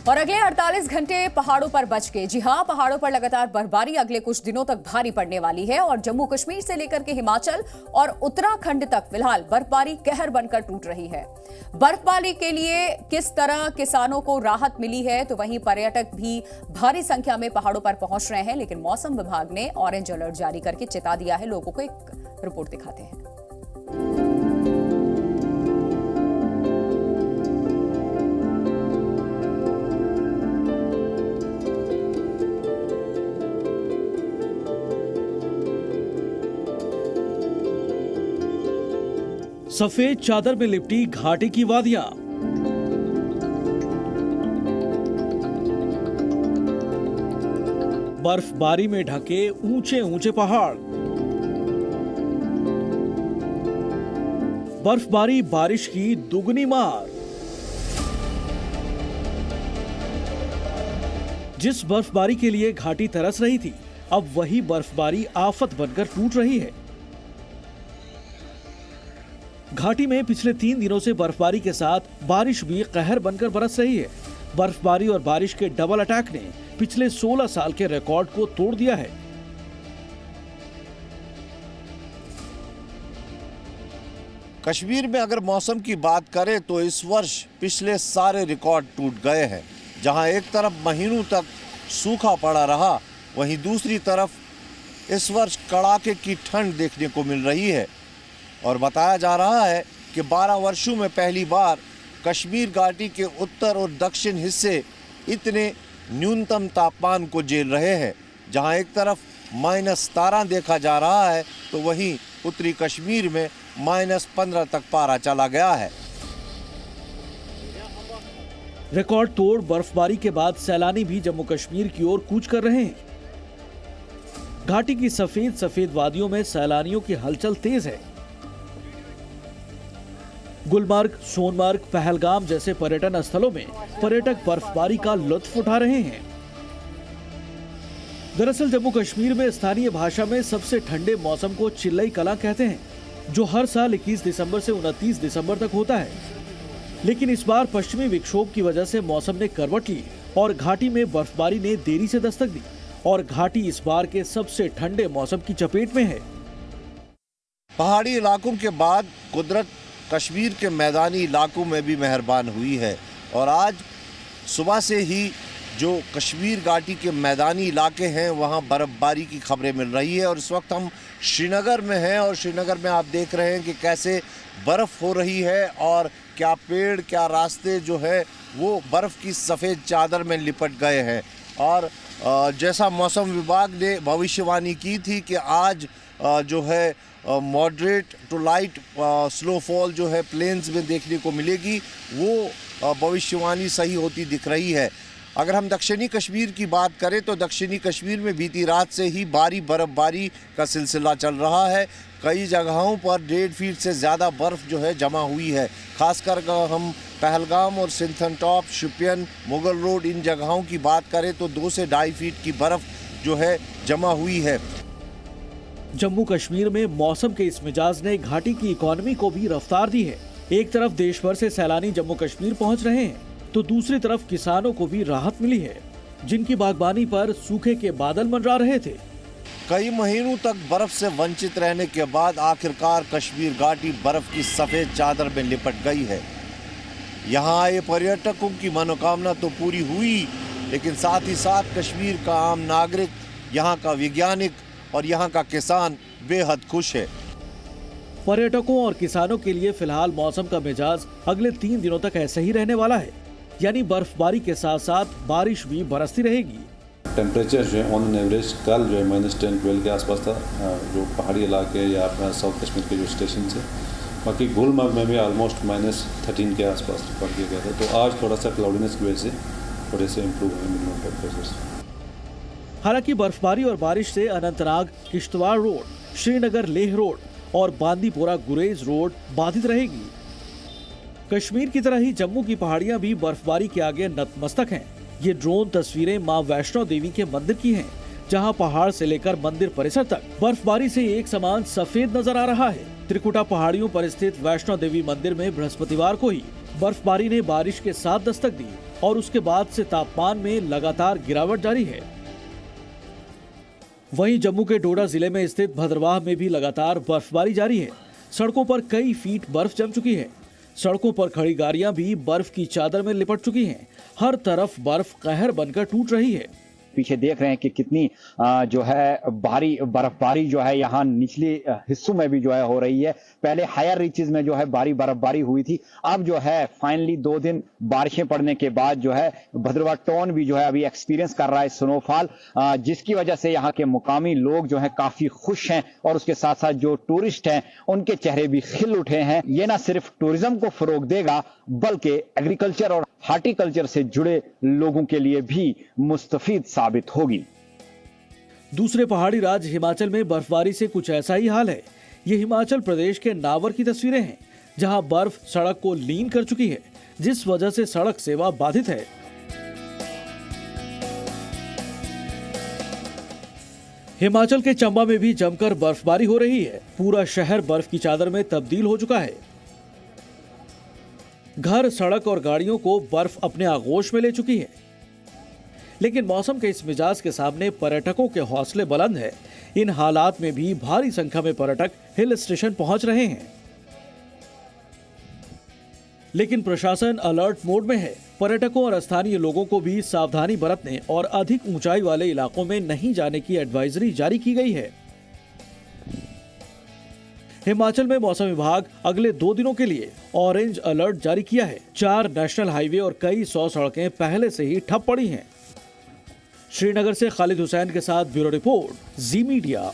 और अगले 48 घंटे पहाड़ों पर बच गए। जी हां, पहाड़ों पर लगातार बर्फबारी अगले कुछ दिनों तक भारी पड़ने वाली है और जम्मू कश्मीर से लेकर के हिमाचल और उत्तराखंड तक फिलहाल बर्फबारी कहर बनकर टूट रही है। बर्फबारी के लिए किस तरह किसानों को राहत मिली है, तो वहीं पर्यटक भी भारी संख्या में पहाड़ों पर पहुंच रहे हैं। लेकिन मौसम विभाग ने ऑरेंज अलर्ट जारी करके चेता दिया है। लोगों को एक रिपोर्ट दिखाते हैं। सफेद चादर में लिपटी घाटी की वादियां, बर्फबारी में ढके ऊंचे ऊंचे पहाड़, बर्फबारी बारिश की दुगनी मार। जिस बर्फबारी के लिए घाटी तरस रही थी, अब वही बर्फबारी आफत बनकर टूट रही है। घाटी में पिछले 3 दिनों से बर्फबारी के साथ बारिश भी कहर बनकर बरस रही है। बर्फबारी और बारिश के डबल अटैक ने पिछले 16 साल के रिकॉर्ड को तोड़ दिया है। कश्मीर में अगर मौसम की बात करें तो इस वर्ष पिछले सारे रिकॉर्ड टूट गए हैं। जहां एक तरफ महीनों तक सूखा पड़ा रहा, वहीं दूसरी तरफ इस वर्ष कड़ाके की ठंड देखने को मिल रही है। और बताया जा रहा है कि 12 वर्षों में पहली बार कश्मीर घाटी के उत्तर और दक्षिण हिस्से इतने न्यूनतम तापमान को झेल रहे हैं। जहां एक तरफ -13 देखा जा रहा है, तो वहीं उत्तरी कश्मीर में -15 तक पारा चला गया है। रिकॉर्ड तोड़ बर्फबारी के बाद सैलानी भी जम्मू कश्मीर की ओर कूच कर रहे हैं। घाटी की सफेद वादियों में सैलानियों की हलचल तेज है। गुलमर्ग, सोनमर्ग, पहलगाम जैसे पर्यटन स्थलों में पर्यटक बर्फबारी का लुत्फ उठा रहे हैं। दरअसल जम्मू कश्मीर में स्थानीय भाषा में सबसे ठंडे मौसम को चिल्लई कला कहते हैं, जो हर साल 21 दिसंबर से 29 दिसंबर तक होता है। लेकिन इस बार पश्चिमी विक्षोभ की वजह से मौसम ने करवट ली और घाटी में बर्फबारी ने देरी से दस्तक दी और घाटी इस बार के सबसे ठंडे मौसम की चपेट में है। पहाड़ी इलाकों के बाद कुदरत कश्मीर के मैदानी इलाकों में भी मेहरबान हुई है और आज सुबह से ही जो कश्मीर घाटी के मैदानी इलाके हैं वहां बर्फबारी की खबरें मिल रही है। और इस वक्त हम श्रीनगर में हैं और श्रीनगर में आप देख रहे हैं कि कैसे बर्फ़ हो रही है और क्या पेड़ क्या रास्ते जो है वो बर्फ़ की सफ़ेद चादर में लिपट गए हैं। और जैसा मौसम विभाग ने भविष्यवाणी की थी कि आज जो है मॉडरेट टू लाइट स्नोफॉल जो है प्लेन्स में देखने को मिलेगी, वो भविष्यवाणी सही होती दिख रही है। अगर हम दक्षिणी कश्मीर की बात करें तो दक्षिणी कश्मीर में बीती रात से ही भारी बर्फबारी का सिलसिला चल रहा है। कई जगहों पर 1.5 फीट से ज़्यादा बर्फ़ जो है जमा हुई है। खासकर हम पहलगाम और सिंथनटॉप, शोपियान, मुगल रोड इन जगहों की बात करें तो 2 से 2.5 फीट की बर्फ़ जो है जमा हुई है। जम्मू कश्मीर में मौसम के इस मिजाज ने घाटी की इकोनॉमी को भी रफ्तार दी है। एक तरफ देश भर से सैलानी जम्मू कश्मीर पहुंच रहे हैं, तो दूसरी तरफ किसानों को भी राहत मिली है, जिनकी बागबानी पर सूखे के बादल मंडरा रहे थे। कई महीनों तक बर्फ से वंचित रहने के बाद आखिरकार कश्मीर घाटी बर्फ की सफेद चादर में लिपट गई है। यहाँ आए पर्यटकों की मनोकामना तो पूरी हुई, लेकिन साथ ही साथ कश्मीर का आम नागरिक, यहाँ का वैज्ञानिक और यहाँ का किसान बेहद खुश है। पर्यटकों और किसानों के लिए फिलहाल मौसम का मिजाज अगले 3 दिनों तक ऐसे ही रहने वाला है, यानी बर्फबारी के साथ साथ बारिश भी बरसती रहेगी। टेम्परेचर जो है ऑन एन एवरेज कल जो है -10-12 के आसपास था, जो पहाड़ी इलाके या अपना साउथ कश्मीर के जो स्टेशन है। बाकी गुलमर्ग में भी ऑलमोस्ट -13 के आसपास रिकॉर्ड किया गया था। तो आज थोड़ा सा क्लाउडीनेस की वजह से थोड़े से इम्प्रूव हुए मिनिमम टेम्परेचर। हालांकि बर्फबारी और बारिश से अनंतनाग किश्तवाड़ रोड, श्रीनगर लेह रोड और बांदीपोरा गुरेज रोड बाधित रहेगी। कश्मीर की तरह ही जम्मू की पहाड़ियां भी बर्फबारी के आगे नतमस्तक हैं। ये ड्रोन तस्वीरें मां वैष्णो देवी के मंदिर की हैं, जहां पहाड़ से लेकर मंदिर परिसर तक बर्फबारी से एक समान सफेद नजर आ रहा है। त्रिकुटा पहाड़ियों पर स्थित वैष्णो देवी मंदिर में बृहस्पतिवार को ही बर्फबारी ने बारिश के साथ दस्तक दी और उसके बाद से तापमान में लगातार गिरावट जारी है। वहीं जम्मू के डोडा जिले में स्थित भद्रवाह में भी लगातार बर्फबारी जारी है। सड़कों पर कई फीट बर्फ जम चुकी है। सड़कों पर खड़ी गाड़ियां भी बर्फ की चादर में लिपट चुकी हैं। हर तरफ बर्फ कहर बनकर टूट रही है। पीछे देख रहे हैं कि कितनी जो है भारी बर्फबारी जो है यहाँ निचले हिस्सों में भी जो है हो रही है। पहले हायर रीचेस में जो है भारी बर्फबारी हुई थी। अब जो है फाइनली 2 दिन बारिशें पड़ने के बाद जो है भद्रवाह टाउन भी जो है अभी एक्सपीरियंस कर रहा है स्नोफॉल, जिसकी वजह से यहाँ के मुकामी लोग जो है काफी खुश हैं और उसके साथ साथ जो टूरिस्ट हैं उनके चेहरे भी खिल उठे हैं। ये ना सिर्फ टूरिज्म को फरोग देगा बल्कि एग्रीकल्चर और हार्टिकल्चर से जुड़े लोगों के लिए भी मुस्तफीद साबित होगी। दूसरे पहाड़ी राज्य हिमाचल में बर्फबारी से कुछ ऐसा ही हाल है। ये हिमाचल प्रदेश के नावर की तस्वीरें हैं, जहां बर्फ सड़क को लीन कर चुकी है, जिस वजह से सड़क सेवा बाधित है। हिमाचल के चंबा में भी जमकर बर्फबारी हो रही है। पूरा शहर बर्फ की चादर में तब्दील हो चुका है। घर, सड़क और गाड़ियों को बर्फ अपने आगोश में ले चुकी है। लेकिन मौसम के इस मिजाज के सामने पर्यटकों के हौसले बुलंद है। इन हालात में भी भारी संख्या में पर्यटक हिल स्टेशन पहुंच रहे हैं। लेकिन प्रशासन अलर्ट मोड में है। पर्यटकों और स्थानीय लोगों को भी सावधानी बरतने और अधिक ऊंचाई वाले इलाकों में नहीं जाने की एडवाइजरी जारी की गई है। हिमाचल में मौसम विभाग अगले 2 दिनों के लिए ऑरेंज अलर्ट जारी किया है। 4 नेशनल हाईवे और कई 100 सड़कें पहले से ही ठप पड़ी हैं। श्रीनगर से खालिद हुसैन के साथ ब्यूरो रिपोर्ट, जी मीडिया।